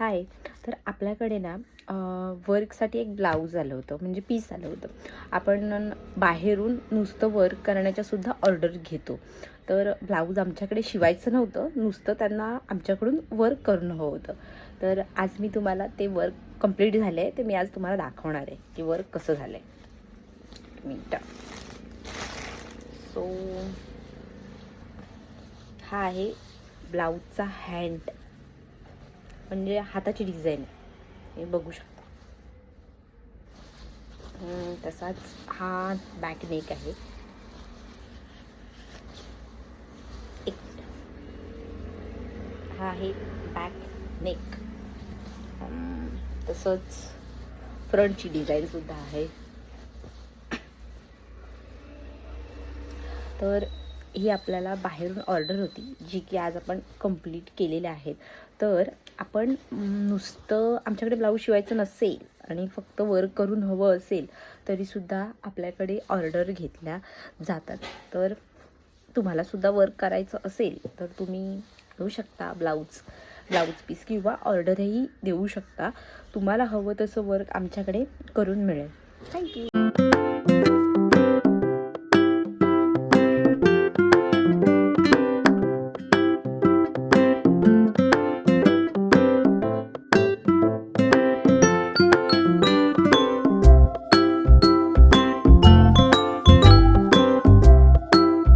हाय. तर आपल्याकडे ना वर्कसाठी एक ब्लाऊज आलं होतं, म्हणजे पीस आलं होतं. आपण बाहेरून नुसतं वर्क करण्याच्या सुद्धा ऑर्डर घेतो. तर ब्लाऊज आमच्याकडे शिवायचं नव्हतं, नुसतं त्यांना आमच्याकडून वर्क करणं हवं होतं. तर आज मी तुम्हाला ते वर्क कंप्लीट झालं आहे, ते मी आज तुम्हाला दाखवणार आहे की वर्क कसं झालं आहे. मिनटं. सो हा आहे ब्लाऊजचा हँड, म्हणजे हाताची डिझाईन आहे, हे बघू शकता. तसाच हा बॅक नेक आहे. एक हा आहे बॅक नेक. तसंच फ्रंटची डिझाईन सुद्धा आहे. तर ही आपल्याला बाहेरून ऑर्डर होती, जी की आज आपण कंप्लीट केलेल्या आहेत. तर आपण नुसतं आमच्याकडे ब्लाऊज शिवायचं नसेल आणि फक्त वर्क करून हवं असेल तरीसुद्धा आपल्याकडे ऑर्डर घेतल्या जातात. तर तुम्हालासुद्धा वर्क करायचं असेल तर तुम्ही घेऊ शकता ब्लाऊज पीस, किंवा ऑर्डरही देऊ शकता. तुम्हाला हवं तसं वर्क आमच्याकडे करून मिळेल. थँक्यू.